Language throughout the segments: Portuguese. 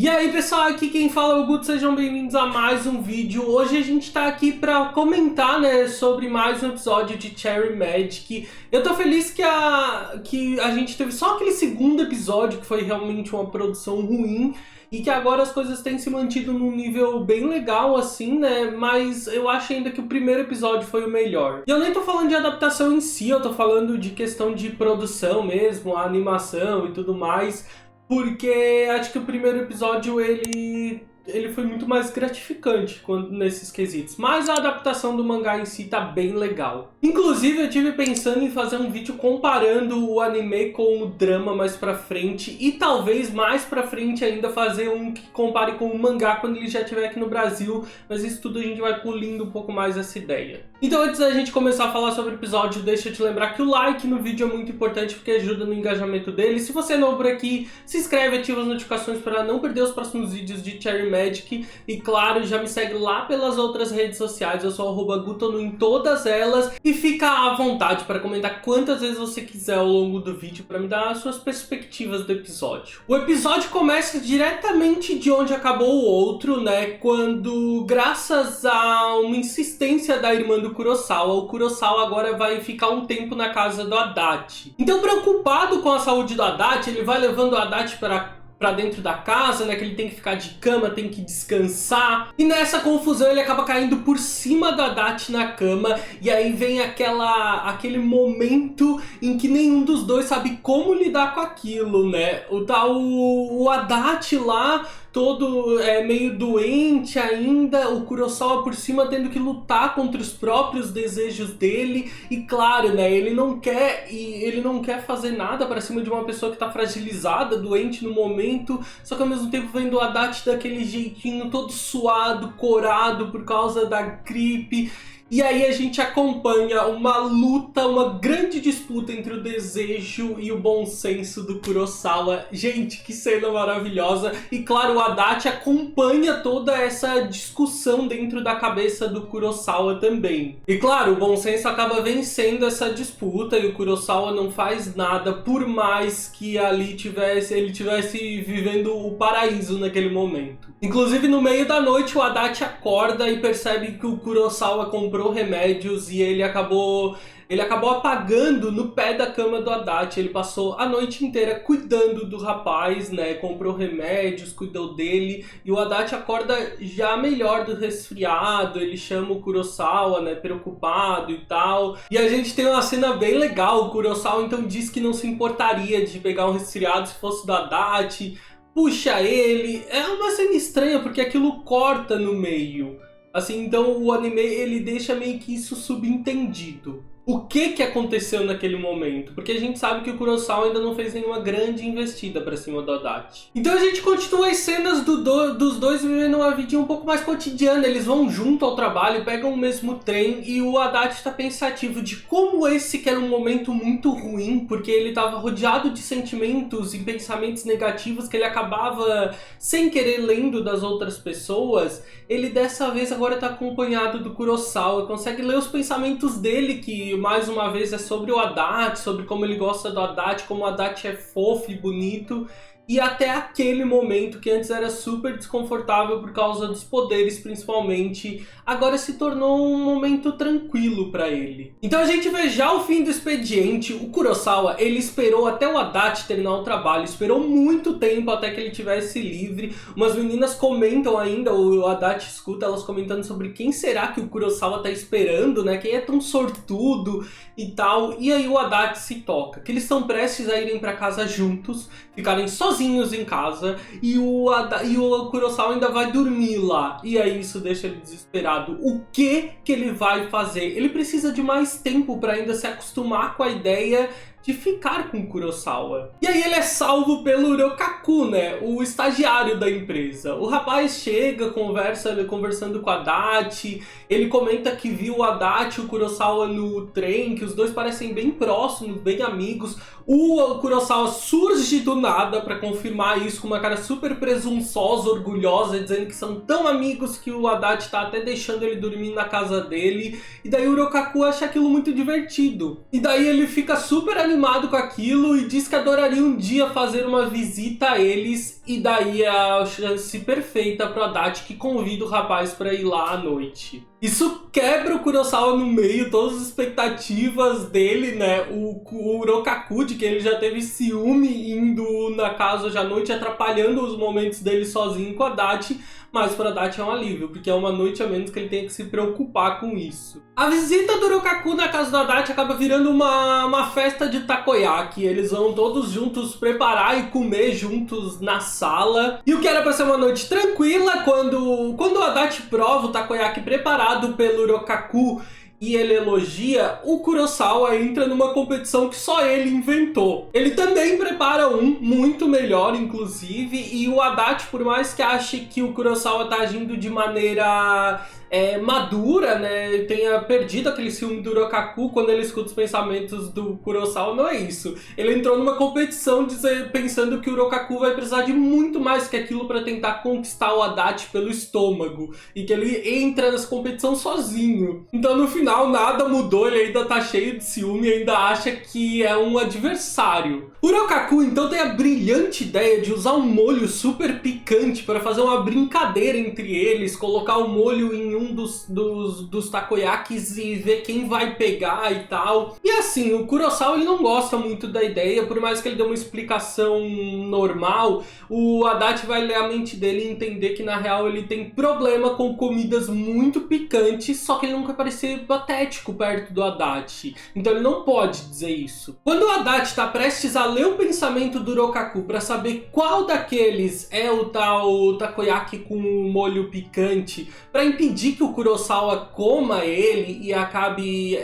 E aí pessoal, aqui quem fala é o Guto, sejam bem-vindos a mais um vídeo. Hoje a gente tá aqui pra comentar, né, sobre mais um episódio de Cherry Magic. Eu tô feliz que a gente teve só aquele segundo episódio que foi realmente uma produção ruim e que agora as coisas têm se mantido num nível bem legal assim, né, mas eu acho ainda que o primeiro episódio foi o melhor. E eu nem tô falando de adaptação em si, eu tô falando de questão de produção mesmo, a animação e tudo mais. Porque acho que o primeiro episódio ele foi muito mais gratificante nesses quesitos. Mas a adaptação do mangá em si tá bem legal. Inclusive eu tive pensando em fazer um vídeo comparando o anime com o drama mais pra frente. E talvez mais pra frente ainda fazer um que compare com o mangá quando ele já estiver aqui no Brasil. Mas isso tudo a gente vai pulindo um pouco mais essa ideia. Então antes da gente começar a falar sobre o episódio, deixa eu te lembrar que o like no vídeo é muito importante porque ajuda no engajamento dele. Se você é novo por aqui, se inscreve, ativa as notificações para não perder os próximos vídeos de Cherry Magic. E claro, já me segue lá pelas outras redes sociais, eu sou @Gutono em todas elas. E fica à vontade para comentar quantas vezes você quiser ao longo do vídeo para me dar as suas perspectivas do episódio. O episódio começa diretamente de onde acabou o outro, né? Quando, graças a uma insistência da irmã do Kurosawa, o Kurosawa agora vai ficar um tempo na casa do Adachi. Então, preocupado com a saúde do Adachi, ele vai levando o Adachi pra dentro da casa, né, que ele tem que ficar de cama, tem que descansar. E nessa confusão ele acaba caindo por cima do Adachi na cama. E aí vem aquele momento em que nenhum dos dois sabe como lidar com aquilo, né? O Adachi lá, todo meio doente ainda, o Kurosawa por cima tendo que lutar contra os próprios desejos dele. E claro, né, ele não quer fazer nada para cima de uma pessoa que tá fragilizada, doente no momento. Só que ao mesmo tempo vendo o Adachi daquele jeitinho todo suado, corado por causa da gripe. E aí a gente acompanha uma luta, uma grande disputa entre o desejo e o bom senso do Kurosawa. Gente, que cena maravilhosa. E claro, o Adachi acompanha toda essa discussão dentro da cabeça do Kurosawa também. E claro, o bom senso acaba vencendo essa disputa e o Kurosawa não faz nada, por mais que ali ele tivesse vivendo o paraíso naquele momento. Inclusive no meio da noite o Adachi acorda e percebe que o Kurosawa comprou remédios e ele acabou apagando no pé da cama do Adachi. Ele passou a noite inteira cuidando do rapaz, né? Comprou remédios, cuidou dele. E o Adachi acorda já melhor do resfriado. Ele chama o Kurosawa, né? Preocupado e tal. E a gente tem uma cena bem legal. O Kurosawa então diz que não se importaria de pegar um resfriado se fosse do Adachi. Puxa ele. É uma cena estranha porque aquilo corta no meio. Assim, então o anime ele deixa meio que isso subentendido. O que aconteceu naquele momento? Porque a gente sabe que o Kurosawa ainda não fez nenhuma grande investida pra cima do Adachi. Então a gente continua as cenas dos dois vivendo uma vidinha um pouco mais cotidiana. Eles vão junto ao trabalho, pegam o mesmo trem e o Adachi tá pensativo de como esse que era um momento muito ruim, porque ele tava rodeado de sentimentos e pensamentos negativos que ele acabava sem querer lendo das outras pessoas. Ele dessa vez agora tá acompanhado do Kurosawa, consegue ler os pensamentos dele, que mais uma vez é sobre o Adachi, sobre como ele gosta do Adachi, como o Adachi é fofo e bonito. E até aquele momento que antes era super desconfortável por causa dos poderes principalmente, agora se tornou um momento tranquilo pra ele. Então a gente vê já o fim do expediente. O Kurosawa, ele esperou até o Adachi terminar o trabalho, esperou muito tempo até que ele tivesse livre. Umas meninas comentam ainda, o Adachi escuta elas comentando sobre quem será que o Kurosawa tá esperando, né? Quem é tão sortudo e tal. E aí o Adachi se toca, que eles estão prestes a irem pra casa juntos, ficarem sozinhos em casa, e o Kurosawa ainda vai dormir lá. E aí isso deixa ele desesperado. O que ele vai fazer? Ele precisa de mais tempo para ainda se acostumar com a ideia de ficar com o Kurosawa. E aí ele é salvo pelo Urokaku, né? O estagiário da empresa. O rapaz chega, conversando com o Adachi. Ele comenta que viu o Adachi e o Kurosawa no trem, que os dois parecem bem próximos, bem amigos. O Kurosawa surge do nada para confirmar isso com uma cara super presunçosa, orgulhosa, dizendo que são tão amigos que o Adachi tá até deixando ele dormir na casa dele. E daí o Urokaku acha aquilo muito divertido. E daí ele fica super animado com aquilo e diz que adoraria um dia fazer uma visita a eles, e daí é a chance perfeita pro Adachi, que convida o rapaz para ir lá à noite. Isso quebra o Kurosawa no meio, todas as expectativas dele, né? O Urokaku, de que ele já teve ciúme indo na casa hoje à noite, atrapalhando os momentos dele sozinho com a Adachi, mas para Adachi é um alívio, porque é uma noite a menos que ele tem que se preocupar com isso. A visita do Urokaku na casa do Adachi acaba virando uma festa de takoyaki. Eles vão todos juntos preparar e comer juntos na sala. E o que era para ser uma noite tranquila, quando o Adachi prova o takoyaki preparado pelo Urokaku e ele elogia, o Kurosawa entra numa competição que só ele inventou. Ele também prepara um, muito melhor inclusive, e o Adachi, por mais que ache que o Kurosawa tá agindo de maneira madura, né, tenha perdido aquele ciúme do Urokaku quando ele escuta os pensamentos do Kurosawa, não é isso. Ele entrou numa competição pensando que o Urokaku vai precisar de muito mais que aquilo para tentar conquistar o Adachi pelo estômago, e que ele entra nessa competição sozinho. Então no final nada mudou, ele ainda tá cheio de ciúme e ainda acha que é um adversário. O Urokaku então tem a brilhante ideia de usar um molho super picante para fazer uma brincadeira entre eles, colocar o molho em um dos takoyakis e ver quem vai pegar e tal. E assim, o Kurosawa ele não gosta muito da ideia, por mais que ele dê uma explicação normal, o Adachi vai ler a mente dele e entender que na real ele tem problema com comidas muito picantes, só que ele não quer parecer patético perto do Adachi, então ele não pode dizer isso. Quando o Adachi está prestes a ler o pensamento do Urokaku para saber qual daqueles é o tal takoyaki com o molho picante, para impedir que o Kurosawa coma ele e acabe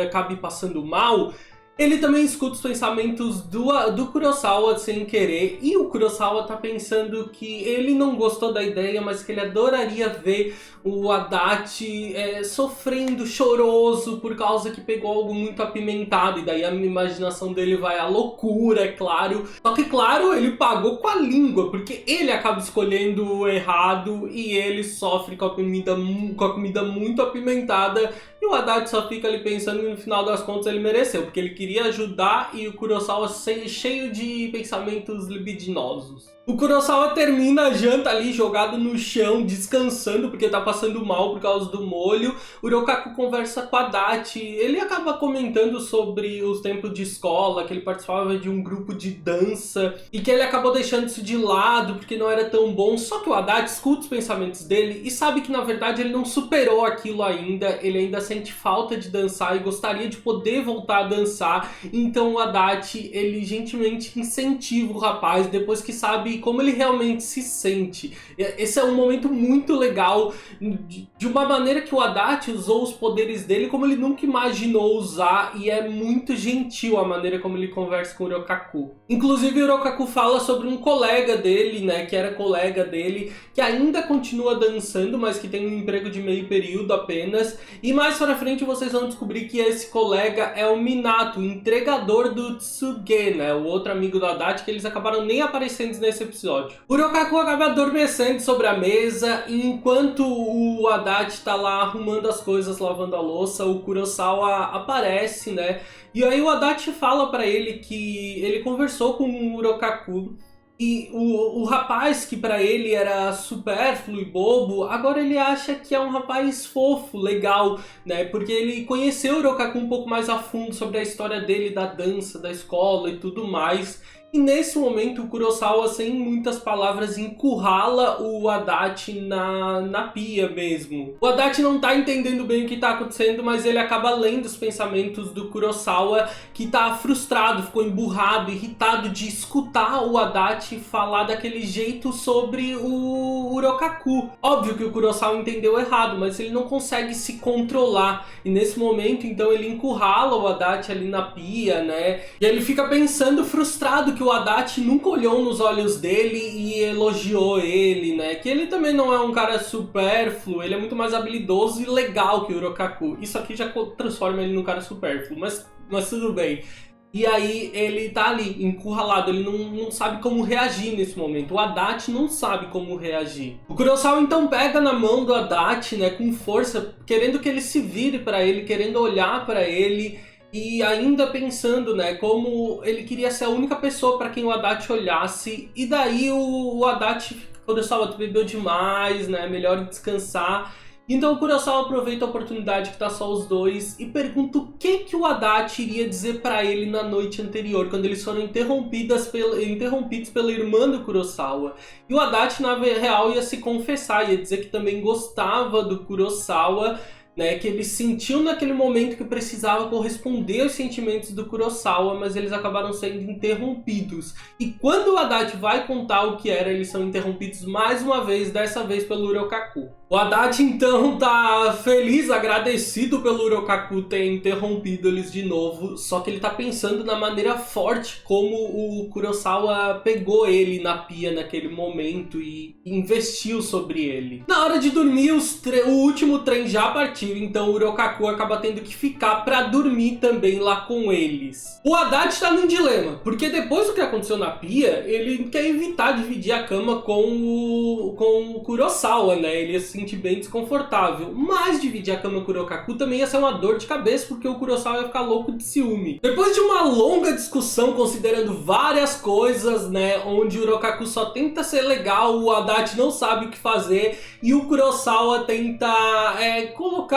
acabe passando mal, ele também escuta os pensamentos do Kurosawa sem querer, e o Kurosawa tá pensando que ele não gostou da ideia, mas que ele adoraria ver o Adachi sofrendo, choroso, por causa que pegou algo muito apimentado, e daí a imaginação dele vai à loucura, é claro. Só que, claro, ele pagou com a língua, porque ele acaba escolhendo o errado e ele sofre com a comida muito apimentada, e o Adachi só fica ali pensando que no final das contas ele mereceu, porque ele queria ajudar e o Kurosawa cheio de pensamentos libidinosos. O Kurosawa termina a janta ali jogado no chão, descansando, porque tá passando mal por causa do molho. O Urokaku conversa com a Adachi, ele acaba comentando sobre os tempos de escola, que ele participava de um grupo de dança e que ele acabou deixando isso de lado porque não era tão bom. Só que o Adachi escuta os pensamentos dele e sabe que na verdade ele não superou aquilo ainda, ele ainda sente falta de dançar e gostaria de poder voltar a dançar. Então o Adachi, ele gentilmente incentiva o rapaz depois que sabe como ele realmente se sente. Esse é um momento muito legal, de uma maneira que o Adachi usou os poderes dele como ele nunca imaginou usar, e é muito gentil a maneira como ele conversa com o Urokaku. Inclusive o Urokaku fala sobre um colega dele, né, que era colega dele, que ainda continua dançando, mas que tem um emprego de meio período apenas, e mais pra frente vocês vão descobrir que esse colega é o Minato, o entregador do Tsuge, né, o outro amigo do Adachi, que eles acabaram nem aparecendo nesse episódio. O Urokaku acaba adormecendo sobre a mesa, e enquanto o Adachi tá lá arrumando as coisas, lavando a louça, o Kurosawa aparece, né? E aí o Adachi fala pra ele que ele conversou com o Urokaku, e o rapaz que pra ele era supérfluo e bobo, agora ele acha que é um rapaz fofo, legal, né? Porque ele conheceu o Urokaku um pouco mais a fundo sobre a história dele, da dança, da escola e tudo mais. E nesse momento o Kurosawa, sem muitas palavras, encurrala o Adachi na pia mesmo. O Adachi não tá entendendo bem o que tá acontecendo, mas ele acaba lendo os pensamentos do Kurosawa, que tá frustrado, ficou emburrado, irritado de escutar o Adachi falar daquele jeito sobre o Urokaku. Óbvio que o Kurosawa entendeu errado, mas ele não consegue se controlar. E nesse momento, então, ele encurrala o Adachi ali na pia, né? E ele fica pensando, frustrado, que o Adachi nunca olhou nos olhos dele e elogiou ele, né? Que ele também não é um cara supérfluo, ele é muito mais habilidoso e legal que o Urokaku. Isso aqui já transforma ele num cara supérfluo, mas tudo bem. E aí ele tá ali, encurralado, ele não sabe como reagir nesse momento. O Adachi não sabe como reagir. O Kurosawa então pega na mão do Adachi, né, com força, querendo que ele se vire pra ele, querendo olhar pra ele. e ainda pensando, né, como ele queria ser a única pessoa para quem o Adachi olhasse, e daí o Adachi, Kurosawa, tu bebeu demais, né, melhor descansar. Então o Kurosawa aproveita a oportunidade que tá só os dois e pergunta o que o Adachi iria dizer pra ele na noite anterior, quando eles foram interrompidos pela irmã do Kurosawa. E o Adachi, na real, ia se confessar, ia dizer que também gostava do Kurosawa, né, que ele sentiu naquele momento que precisava corresponder aos sentimentos do Kurosawa, mas eles acabaram sendo interrompidos. E quando o Adachi vai contar o que era, eles são interrompidos mais uma vez, dessa vez pelo Urokaku. O Adachi então tá feliz, agradecido pelo Urokaku ter interrompido eles de novo, só que ele tá pensando na maneira forte como o Kurosawa pegou ele na pia naquele momento e investiu sobre ele. Na hora de dormir, o último trem já partiu, então o Urokaku acaba tendo que ficar pra dormir também lá com eles. O Adachi tá num dilema, porque depois do que aconteceu na pia, ele quer evitar dividir a cama com o Kurosawa, né? Ele ia se sentir bem desconfortável, mas dividir a cama com o Urokaku também ia ser uma dor de cabeça, porque o Kurosawa ia ficar louco de ciúme. Depois de uma longa discussão, considerando várias coisas, né, onde o Urokaku só tenta ser legal, o Adachi não sabe o que fazer, e o Kurosawa tenta colocar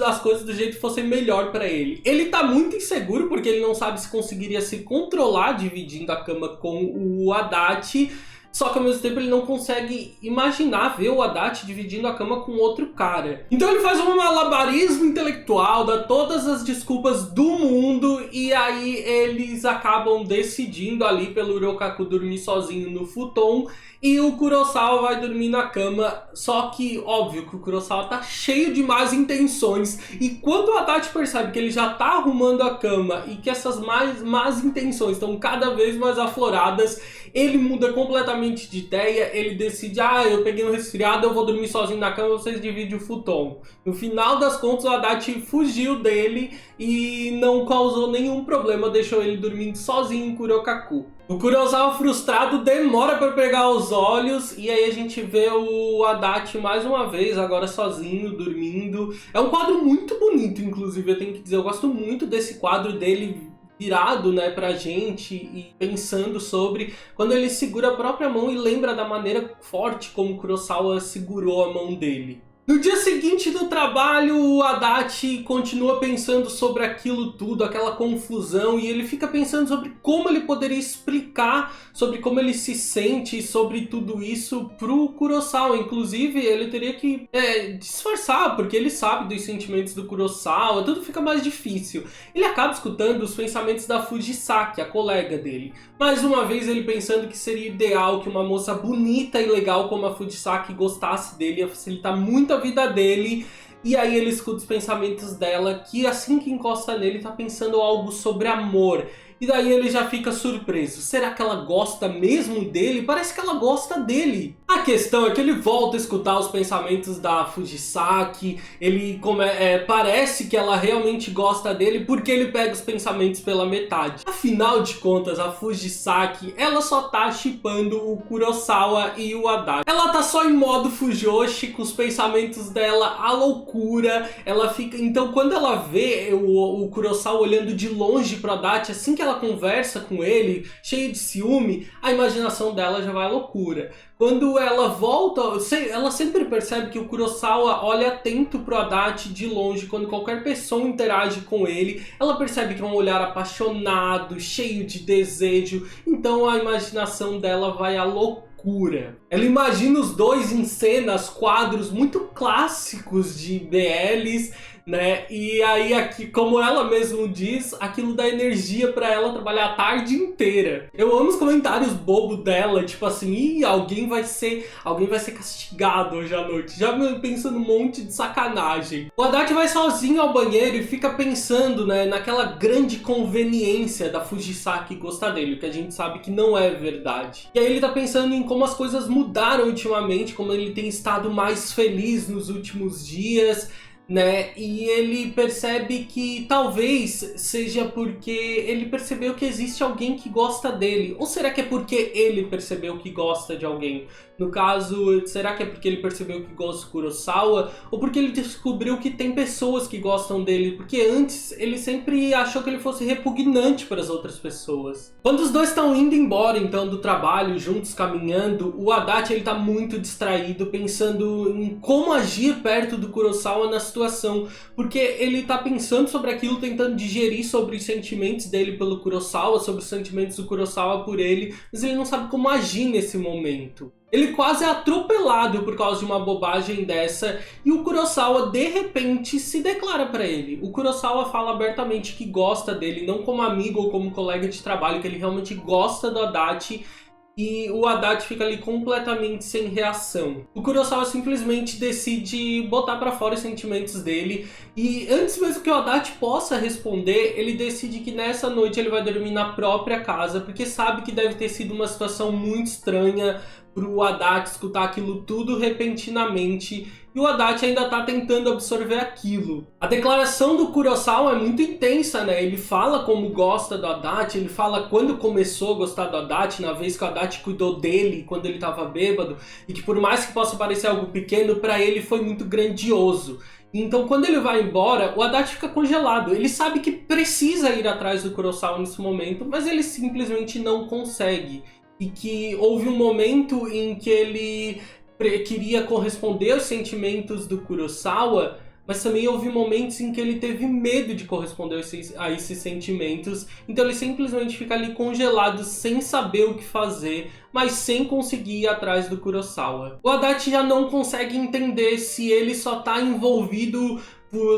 as coisas do jeito que fosse melhor pra ele. Ele tá muito inseguro, porque ele não sabe se conseguiria se controlar dividindo a cama com o Adachi, só que ao mesmo tempo ele não consegue imaginar ver o Adachi dividindo a cama com outro cara. Então ele faz um malabarismo intelectual, dá todas as desculpas do mundo, e aí eles acabam decidindo ali pelo Urokaku dormir sozinho no futon, e o Kurosawa vai dormir na cama. Só que, óbvio, que o Kurosawa tá cheio de más intenções, e quando o Adachi percebe que ele já tá arrumando a cama e que essas más intenções estão cada vez mais afloradas, ele muda completamente de ideia. Ele decide, eu peguei um resfriado, eu vou dormir sozinho na cama, vocês dividem o futon. No final das contas, o Adachi fugiu dele e não causou nenhum problema, deixou ele dormindo sozinho com o Urokaku. O Kurosawa, frustrado, demora para pegar os olhos, e aí a gente vê o Adachi mais uma vez, agora sozinho, dormindo. É um quadro muito bonito, inclusive, eu tenho que dizer, eu gosto muito desse quadro dele virado, né, pra gente e pensando sobre quando ele segura a própria mão e lembra da maneira forte como o Kurosawa segurou a mão dele. No dia seguinte do trabalho, o Adachi continua pensando sobre aquilo tudo, aquela confusão, e ele fica pensando sobre como ele poderia explicar sobre como ele se sente, sobre tudo isso pro Kurosawa. Inclusive, ele teria que disfarçar, porque ele sabe dos sentimentos do Kurosawa, tudo fica mais difícil. Ele acaba escutando os pensamentos da Fujisaki, a colega dele. Mais uma vez, ele pensando que seria ideal que uma moça bonita e legal como a Fujisaki gostasse dele, ia facilitar muito a vida dele. E aí ele escuta os pensamentos dela, que assim que encosta nele tá pensando algo sobre amor. E daí ele já fica surpreso. Será que ela gosta mesmo dele? Parece que ela gosta dele. A questão é que ele volta a escutar os pensamentos da Fujisaki. Ele parece que ela realmente gosta dele, porque ele pega os pensamentos pela metade. Afinal de contas, a Fujisaki, ela só tá shippando o Kurosawa e o Adachi. Ela tá só em modo Fujoshi, com os pensamentos dela à loucura. Ela fica... Então quando ela vê o Kurosawa olhando de longe pro Adachi, assim que ela conversa com ele, cheia de ciúme, a imaginação dela já vai à loucura. Quando ela volta, ela sempre percebe que o Kurosawa olha atento pro Adachi de longe. Quando qualquer pessoa interage com ele, ela percebe que é um olhar apaixonado, cheio de desejo. Então a imaginação dela vai à loucura. Ela imagina os dois em cenas, quadros muito clássicos de BLs, né? E aí, aqui, como ela mesmo diz, aquilo dá energia pra ela trabalhar a tarde inteira. Eu amo os comentários bobos dela, tipo assim, alguém vai ser castigado hoje à noite. Já pensando um monte de sacanagem. O Adachi vai sozinho ao banheiro e fica pensando, né, naquela grande conveniência da Fujisaki gostar dele, que a gente sabe que não é verdade. E aí ele tá pensando em como as coisas mudaram ultimamente, como ele tem estado mais feliz nos últimos dias, né? E ele percebe que talvez seja porque ele percebeu que existe alguém que gosta dele. Ou será que é porque ele percebeu que gosta de alguém? No caso, será que é porque ele percebeu que gosta do Kurosawa? Ou porque ele descobriu que tem pessoas que gostam dele? Porque antes ele sempre achou que ele fosse repugnante para as outras pessoas. Quando os dois estão indo embora então do trabalho, juntos caminhando, o Adachi ele tá muito distraído, pensando em como agir perto do Kurosawa na situação. Porque ele tá pensando sobre aquilo, tentando digerir sobre os sentimentos dele pelo Kurosawa, sobre os sentimentos do Kurosawa por ele, mas ele não sabe como agir nesse momento. Ele quase é atropelado por causa de uma bobagem dessa e o Kurosawa de repente se declara pra ele. O Kurosawa fala abertamente que gosta dele, não como amigo ou como colega de trabalho, que ele realmente gosta do Adachi. E o Adachi fica ali completamente sem reação. O Kurosawa simplesmente decide botar pra fora os sentimentos dele. E antes mesmo que o Adachi possa responder, ele decide que nessa noite ele vai dormir na própria casa, porque sabe que deve ter sido uma situação muito estranha pro Adachi escutar aquilo tudo repentinamente. E o Adachi ainda tá tentando absorver aquilo. A declaração do Kurosawa é muito intensa, né? Ele fala como gosta do Adachi, ele fala quando começou a gostar do Adachi, na vez que o Adachi cuidou dele quando ele tava bêbado, e que por mais que possa parecer algo pequeno, pra ele foi muito grandioso. Então quando ele vai embora, o Adachi fica congelado. Ele sabe que precisa ir atrás do Kurosawa nesse momento, mas ele simplesmente não consegue. E que houve um momento em que ele queria corresponder aos sentimentos do Kurosawa, mas também houve momentos em que ele teve medo de corresponder a esses sentimentos, então ele simplesmente fica ali congelado, sem saber o que fazer, mas sem conseguir ir atrás do Kurosawa. O Adachi já não consegue entender se ele só tá envolvido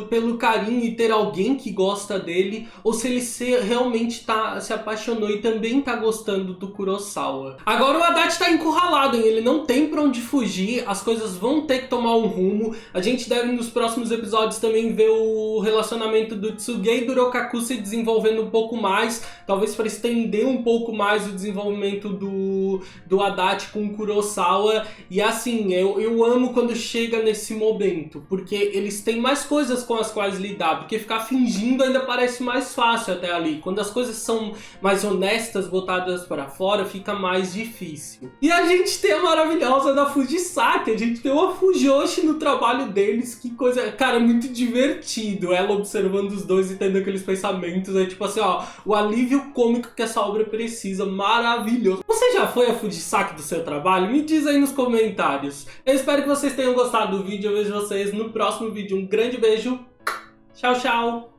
pelo carinho e ter alguém que gosta dele, ou se ele realmente se apaixonou e também tá gostando do Kurosawa. Agora o Adachi tá encurralado, hein? Ele não tem pra onde fugir, as coisas vão ter que tomar um rumo. A gente deve nos próximos episódios também ver o relacionamento do Tsuge e do Rokaku se desenvolvendo um pouco mais, talvez para estender um pouco mais o desenvolvimento do Adachi com o Kurosawa. E assim, eu amo quando chega nesse momento, porque eles têm mais coisas com as quais lidar, porque ficar fingindo ainda parece mais fácil até ali. Quando as coisas são mais honestas, botadas para fora, fica mais difícil. E a gente tem a maravilhosa da Fujisaki, a gente tem uma Fujoshi no trabalho deles, que coisa, cara, muito divertido. Ela observando os dois e tendo aqueles pensamentos, é tipo assim, ó, o alívio cômico que essa obra precisa, maravilhoso. Você já foi a Fujisaki do seu trabalho? Me diz aí nos comentários. Eu espero que vocês tenham gostado do vídeo, eu vejo vocês no próximo vídeo. Um grande beijo, tchau, tchau!